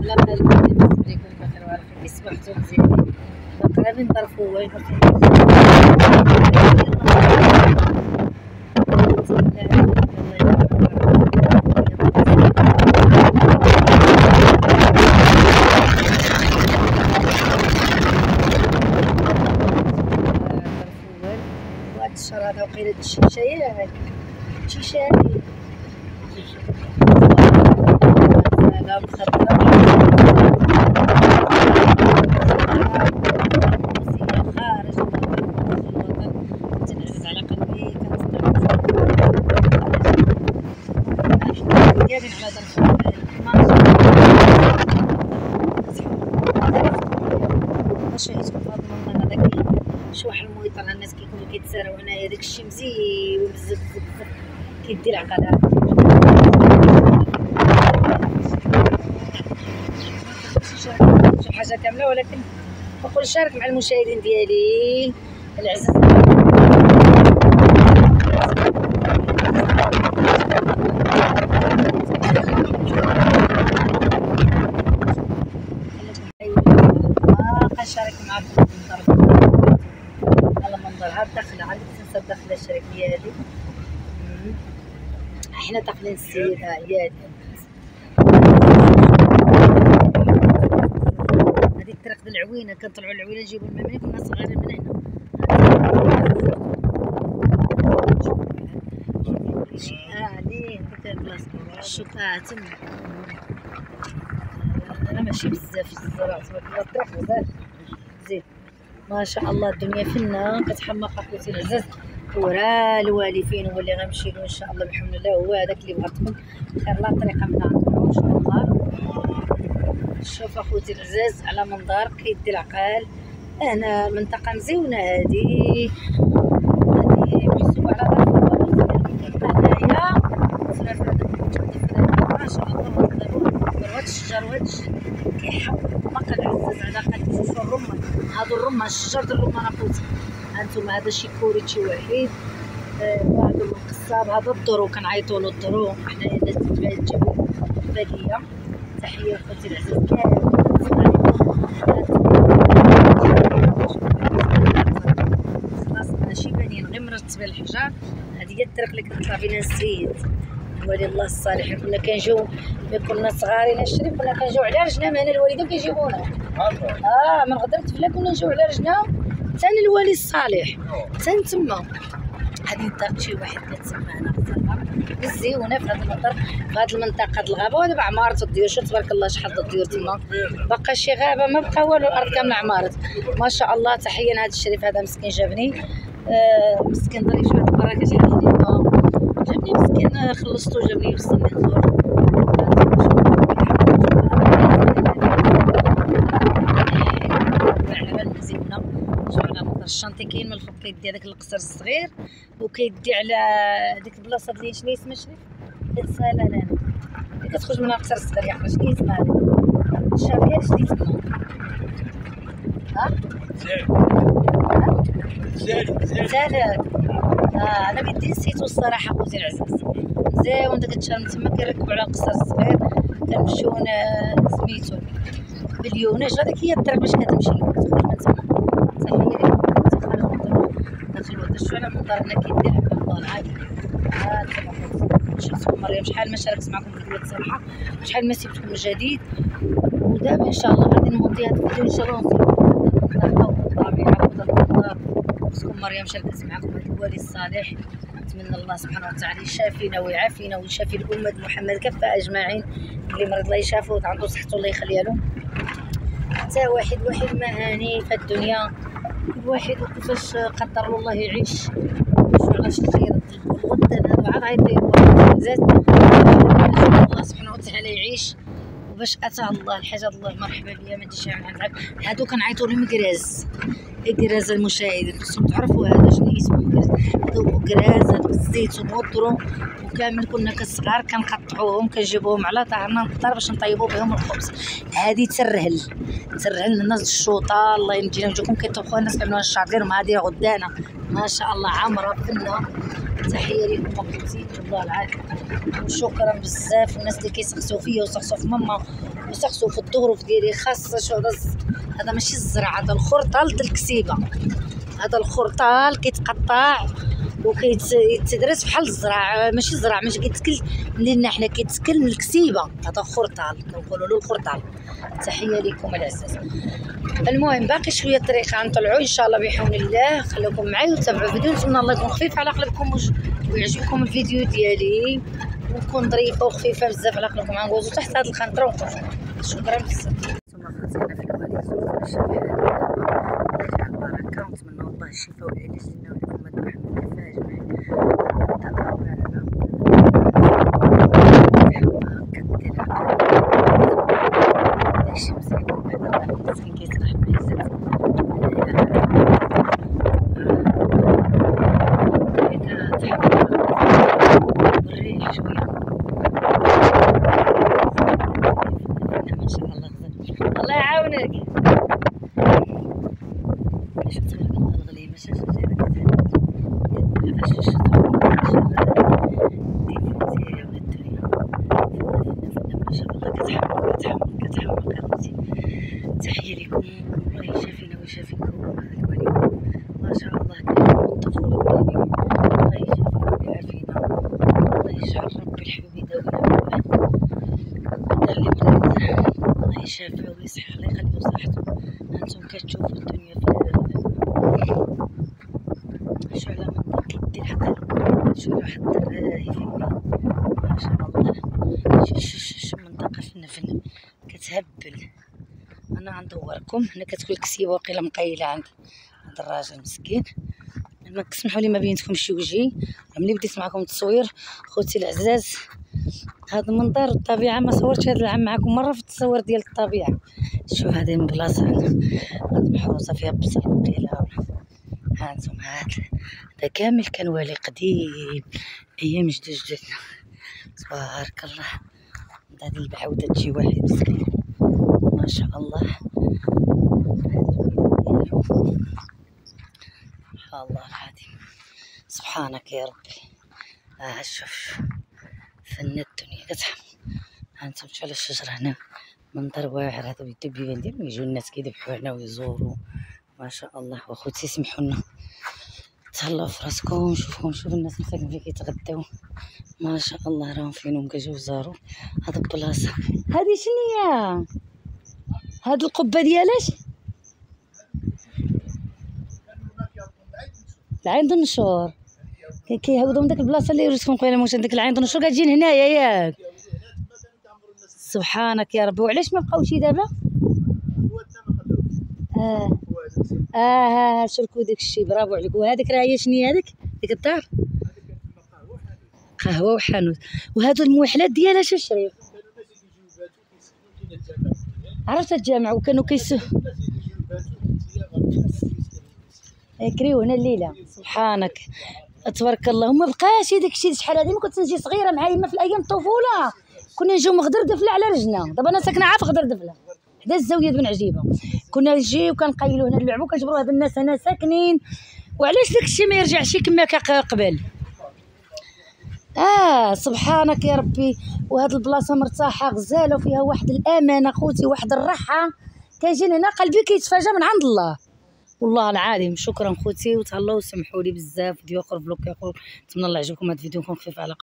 لا قلبي بالنسبه لكم بخير وعلى خير صبحتوا مزيانين باقي غير نظرفوا واش وهاد الشهر هذا وقيله الشيشه ياك الشيشه هادي لا مخدرة خارج الوطن تنعزز على قلبي كنتقابل على درب شهيتكم في هذا المنظر هذا شواح المويطة الناس كيكونوا كيتساراو هنايا داكشي مزيون بزاف بزاف كيدي العقل شي حاجه كامله ولكن نقول شارك مع المشاهدين ديالي العزاز نشارك معكم المنظر هذا الدخله عندك تنسى الدخله الشركيه هذه احنا داخلين السيد هي هذه الطريق ديال العوينه كنطلعوا العوينه نجيبوا الماء منين كنا صغارين من هنا هادي ديك البلاصه الشوكه تما انا ماشي بزاف الزراعه تبارك الله الطريق بزاف زين ما شاء الله الدنيا فينا كتحمق اخوتي العزاز ورا الوالي فين هو اللي غنمشي له ان شاء الله بحول الله هو هذاك اللي بغيتكم خير لا طريقه من عندكم ان شاء الله. شوف اخوتي العزاز على منظر كيدي العقل هنا منطقه مزيونه هذه محسوبه على هنايا ما شاء الله هاد الشجر وهاد كيحمق العزاز على قد الرمان هادو الرمان الشجر ديال الرمان اخوتي هانتوما هذا شي كوريت شي وحيد وهذا القصاب هذا الضرو كنعيطوا له الضرو حنايا الناس تجيبوا الباديه. تحيه اخوتي العزاز كامل خلاص ماشي بانين غير مرتبه الحجار. هذه هي الطريق اللي كنطلع بينا السيد ولي الله الصالح. كنا كنجيو ملي كنا صغارين الشري كنا كنجيو على رجلنا هنا الوالدين كيجيبونا من غدرت فلا كنا نجيو على رجلنا ثاني الوالي الصالح ثاني تما. هذه الدار شي واحد كتسمى هنا بزاف مزيونه في هذا المنطقه في هذه المنطقه الغابه ودابا عمارات الديور. شوف تبارك الله شحال الديور تما باقا شي غابه ما بقى والو الارض كامله عمارات ما شاء الله. تحيه لهذا الشريف هذا مسكين جابني مسكين ظريف شحال البركه شحال خديمه جابني مسكين خلصتو جابني وصلني نزور الشانطي كاين من الفوق كيدي هذاك القصر الصغير وكيدي على ديك البلاصه اللي شنو اسمها شريف الساله لا اللي كتخرج منها القصر الصغير يا اخي شنو اسمها هذيك الشاريه شنو اسمها زاد انا بدي نسيتو الصراحه خوتي العزاز. مزيون داك الشارع تما كيركبوا على القصر الصغير كنمشيو سميتو باليوناج. هذيك هي الطريق باش كتمشي كتخرج من تما. تحيه داخل الواد شوف على منظرنا كيدير هكا الله العادي. شفتكم مريم شحال ما شاركت معكم في الفيديوهات الصراحه شحال ما سيبتكم من جديد ودابا ان شاء الله غادي نمونتي هاد الفيديو ان شاء الله ونصيبو الطبيعه والمنظر. شفتكم مريم شاركت معكم هاد الوالي الصالح. نتمنى الله سبحانه وتعالى يشافينا ويعافينا ويشافي الامه محمد كافه اجمعين. اللي مرض الله يشافو وعنده صحته الله يخليها له. حتى واحد ما هاني في الدنيا كل واحد وكيفاش قدر الله يعيش علاش الخير الغدا هذا عاد غيطيبوا زاد الله سبحانه وتعالى يعيش وباش اتاه الله الحاجه الله مرحبا بيا ما نديش عند هادو كنعيطوا لهم كراز كراز. المشاهدين خصكم تعرفوا هذا شنو اسمه كراز. هادو كراز هادو الزيتون والذرو وكامل كنا كصغار كنقطعوهم كنجيبوهم على ظهرنا للدار باش نطيبوا بهم الخبز. هذه ترهل الناس الشوطه الله ينجينا ويجيكم كيطبخوها الناس كيعملوها الشعر ديالهم. هذه غدانه ما شاء الله عامره فنه تحيه لكم اخوتي والله العظيم، وشكرا بزاف الناس اللي كيسقسوا فيا وسقسوا في ماما وسقسوا في الظروف ديالي خاصه. شو هذا ماشي الزرع، هذا الخرطال د الكسيبه، هذا الخرطال كيتقطع وكيتدرس بحال الزرع، ماشي الزرع، ماشي كيتكل مننا حنا، كيتكل من الكسيبه، هذا خرطال كنقولوا له الخرطال. تحيه لكم العزاز. المهم باقي شويه طريقه نطلعوا ان شاء الله بحول الله. خليكم معايا وتابعوا الفيديو، نتمنى الله يكون خفيف على قلبكم ويعجبكم الفيديو ديالي، ونكون ظريفه وخفيفه بزاف على قلبكم. غنغوزو تحت هاد الخنطره ونخرجوا. شكرا بزاف. ثم خرجنا في الوالي زوج الشافعي يجعل البركه، ونتمنى الله الشفاء والعلاج لنا ولكم. هذا محمد الفاجمع الله يعاونك. شفت الله الغلي ماشي تحية لكم، الله يشافينا ويشافيكم. هذا الولي ما شاء الله كيجيو الطفولة ديالي، الله يشافينا ويعافينا، الله يجعل ربي الحبيب يداوينا اللي مريض الله يشافيه ويصحي، الله يخليه صحته. هانتوما كتشوفوا الدنيا في شو على منطقة يدي الحقل، شو واحد الدراهي فيني ما شاء الله. شو منطقة فن كتهبل. انا غندوركم هنا كتكون الكسيبه واقيلا مقيله عند هذا الراجل مسكين. ما تسمحوا لي ما بينتكم شي وجهي، ملي بديت معكم التصوير خوتي العزاز. هذا المنظر الطبيعه ما صورتش هذا العام معكم مره في التصوير ديال الطبيعه. شوف هذه من بلاصه هذه محروسه فيها بصل وقيله. ها انتم هذا كامل كان والي قديم ايام جدودنا تبارك الله. هذه البعوده تجي واحد مسكين ما شاء الله. الله العظيم سبحانك يا ربي. شوف فن الدنيا كتحم. هانتم شوفوا على الشجره هنا منظر واعر. هذا الدبيبان ديالهم يجيو الناس كيذبحوا هنا ويزوروا ما شاء الله. واخوتي سمحوا لنا تهلاو في راسكم. شوفوا الناس مساكن فين كيتغداو ما شاء الله، راهم فينهم كيجيو يزوروا. هذا البلاصه هذه شنو هي؟ هاد القبه ديالاش العين د النشور كيهودوا من ديك البلاصه اللي وريتكم قبيله. واش ديك العين د النشور كتجي هنايا ياك؟ سبحانك يا ربي. وعلاش ما بقاوش دابا؟ شركوا داك الشيء. برافو عليك. وهذيك راه هي شنو هي هذيك ديك الدار؟ قهوه وحانوت. وهادو الموحلات ديالها شو شريف؟ عرفت الجامع وكانوا كريو هنا الليله. سبحانك تبارك الله. ما بقاش داك الشيء. شحال هذه ما كنت نجي صغيره مع يما في الايام الطفوله، كنا نجيو مغدردفله على رجلنا. دابا انا ساكنه عا في غدردفله حدا الزاويه بن عجيبه. كنا نجيو وكنقيلوا هنا نلعبوا كنجبروا هاد الناس هنا ساكنين. وعلاش داك الشيء ما يرجعش كما كان قبل؟ سبحانك يا ربي. وهاد البلاصه مرتاحه غزاله وفيها واحد الامانه خوتي، واحد الراحه. كيجي هنا قلبي كيتفاجا من عند الله والله العظيم. شكرا خوتي وتهلاو وسمحوا لي بزاف. فيديو اخر فلوق اخر. نتمنى الله يعجبكم هذا الفيديو، يكون خفيف على